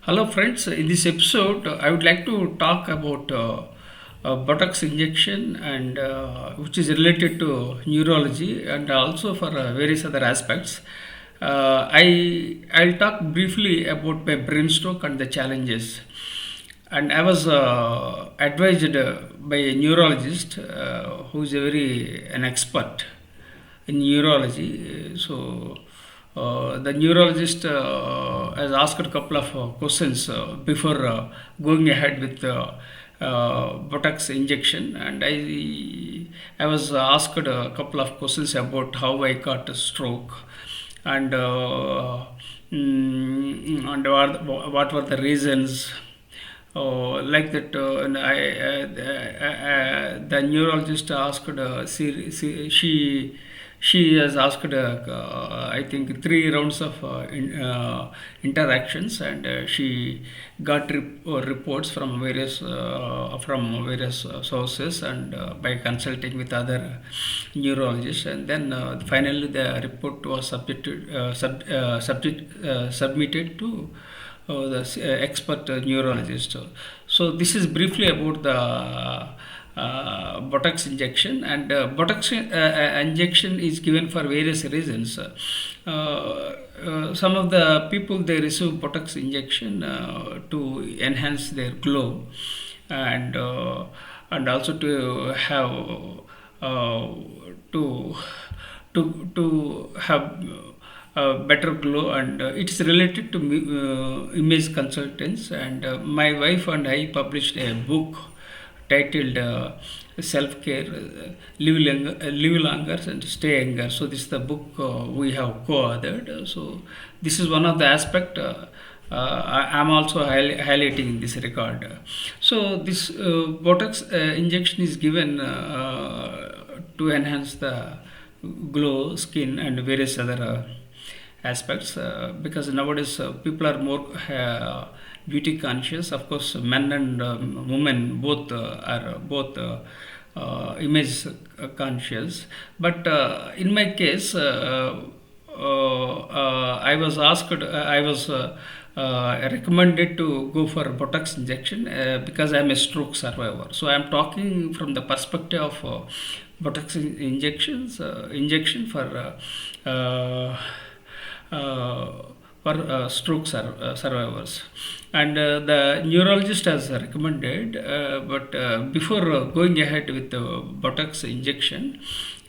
Hello, friends. In this episode, I would like to talk about buttocks injection and which is related to neurology and also for various other aspects. I'll talk briefly about my brain stroke and the challenges. And I was advised by a neurologist who is a very an expert in neurology. The neurologist has asked a couple of questions before going ahead with buttocks injection, and I was asked a couple of questions about how I got a stroke, and what were the reasons. Like that, and the neurologist asked, she has asked, I think, 3 rounds of interactions, and she got reports from various sources, and by consulting with other neurologists, and then finally the report was submitted to the expert neurologist. So this is briefly about the buttocks injection, and buttocks injection is given for various reasons. Some of the people, they receive buttocks injection to enhance their glow, and also to have to have better glow, and it's related to image consultants. And my wife and I published a book titled Self Care, Live Longer and Stay Younger. So this is the book we have co-authored. So this is one of the aspect I'm also highlighting in this regard. So this Botox injection is given to enhance the glow, skin, and various other aspects, because nowadays people are more beauty conscious. Of course, men and women both are both image conscious. But in my case, I was asked, I was recommended to go for Botox injection because I am a stroke survivor. So I am talking from the perspective of Botox injection for stroke survivors, and the neurologist has recommended, but before going ahead with the buttocks injection,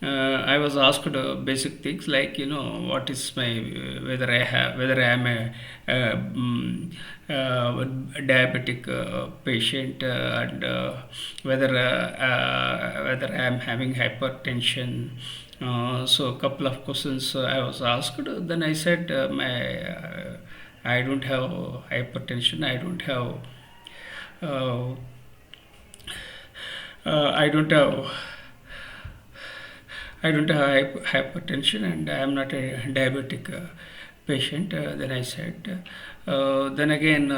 I was asked basic things like, what is my whether I am a diabetic patient, and whether I am having hypertension. So a couple of questions I was asked. Then I said, I don't have hypertension. I don't have hypertension, and I am not a diabetic patient. Then I said, then again,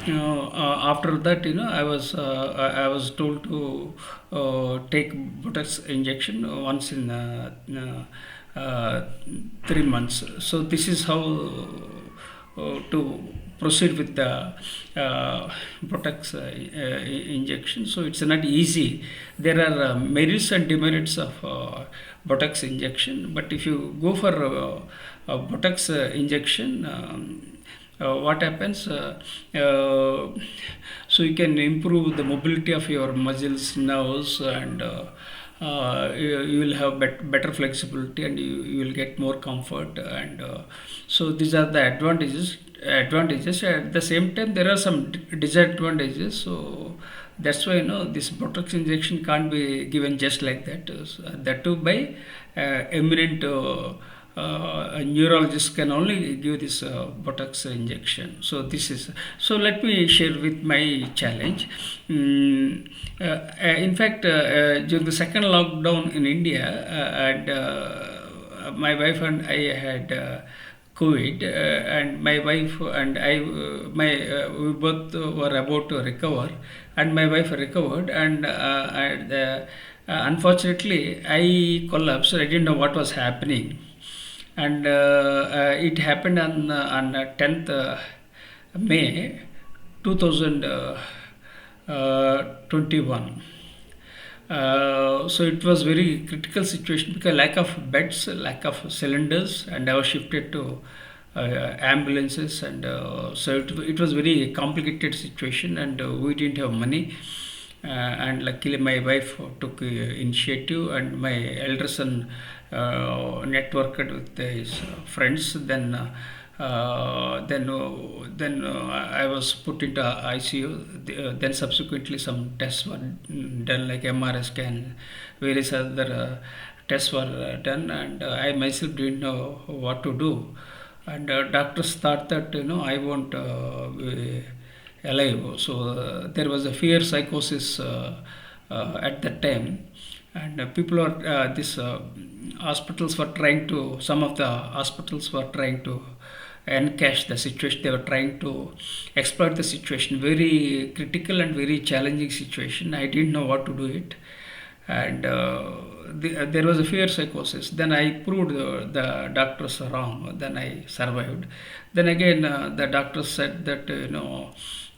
after that, I was told to take Botox injection once in 3 months. So this is how to proceed with the Botox injection. So it's not easy. There are merits and demerits of Botox injection. But if you go for Botox injection, what happens? So you can improve the mobility of your muscles, nerves, and you will have better flexibility, and you will get more comfort. And so these are the advantages. At the same time, there are some disadvantages. So that's why this Botox injection can't be given just like that. That too by eminent neurologists can only give this Botox injection. So let me share with my challenge. In fact, during the second lockdown in India, and my wife and I had COVID, and my wife and I, we both were about to recover, and my wife recovered, and unfortunately I collapsed. I didn't know what was happening, and it happened on 10th May 2021. So it was very critical situation because lack of beds, lack of cylinders, and I was shifted to ambulances, and so it was very complicated situation, and we didn't have money. And luckily, my wife took initiative, and my elder son networked with his friends. Then I was put into ICU. Then subsequently some tests were done, like MRI scan, various other tests were done, and I myself didn't know what to do. And doctors thought that I won't be alive. So there was a fear psychosis at that time, and people are this hospitals were trying to, some of the hospitals were trying to encash the situation. They were trying to exploit the situation, very critical and very challenging situation. I didn't know what to do it, and there was a fear psychosis. Then I proved the doctors wrong. Then I survived. Then again, the doctors said that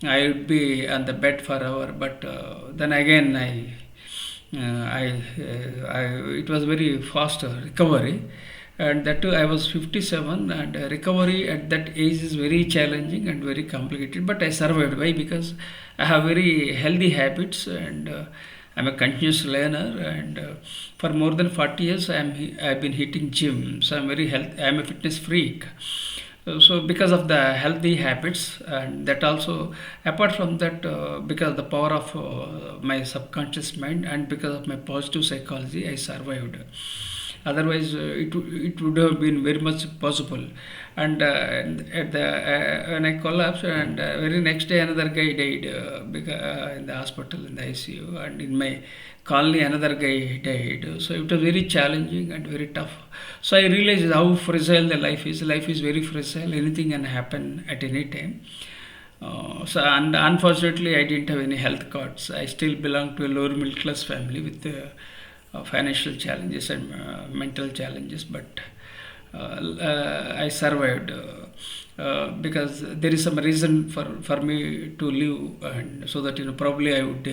I would be on the bed forever. But then again, it was very fast recovery, and that too I was 57, and recovery at that age is very challenging and very complicated. But I survived. Why? Because I have very healthy habits, and I'm a continuous learner, and for more than 40 years I've been hitting gym, so I'm a fitness freak. So because of the healthy habits, and that also, apart from that, because of the power of my subconscious mind, and because of my positive psychology, I survived. Otherwise it would have been very much possible. And at the when I collapsed, and very next day another guy died, in the hospital, in the ICU, and in my colony another guy died. So it was very challenging and very tough. So I realized how fragile the life is. Life is very fragile. Anything can happen at any time. And unfortunately, I didn't have any health cards. I still belong to a lower middle class family with financial challenges and mental challenges, but I survived because there is some reason for me to live, and so that probably I would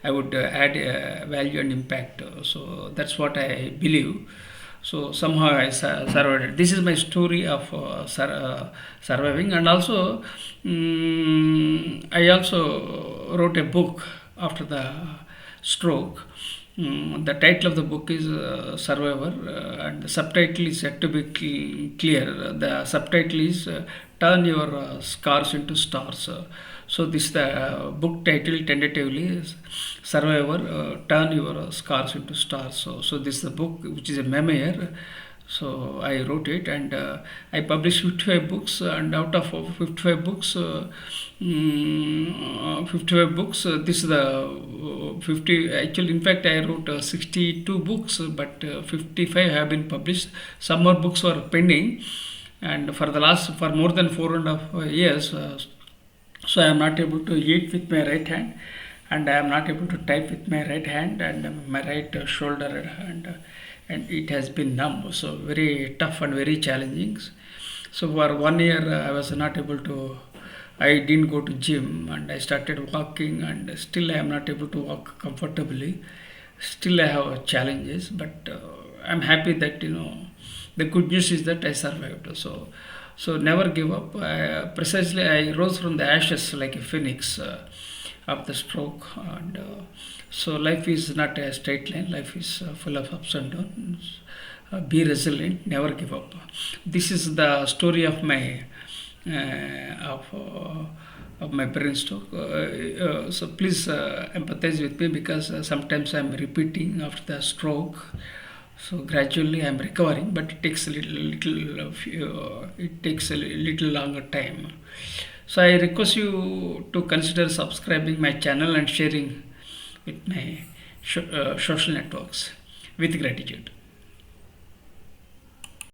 I would add value and impact. So that's what I believe. So somehow I survived. This is my story of surviving. And also I also wrote a book after the stroke. The title of the book is Survivor, and the subtitle is yet to be clear. The subtitle is Turn Your Scars into Stars. So this the book title tentatively is Survivor, Turn Your Scars into Stars. So this is the book, which is a memoir. So I wrote it, and I published 55 books, and out of 55 books, 55 books. This is the 50. Actually, in fact, I wrote 62 books, but 55 have been published. Some more books were pending, and for more than 4.5 years, so I am not able to eat with my right hand, and I am not able to type with my right hand, and my right shoulder, and it has been numb. So very tough and very challenging. So for 1 year, I was not able to. I didn't go to gym, and I started walking, and still I am not able to walk comfortably. Still I have challenges, but I'm happy that the good news is that I survived. So never give up. Precisely, I rose from the ashes like a phoenix of the stroke, and so life is not a straight line. Life is full of ups and downs. Be resilient. Never give up. This is the story of my of my brain stroke. So please empathize with me, because sometimes I'm repeating after the stroke. So gradually I'm recovering, but it takes a little longer time. So I request you to consider subscribing my channel and sharing with my social networks. With gratitude.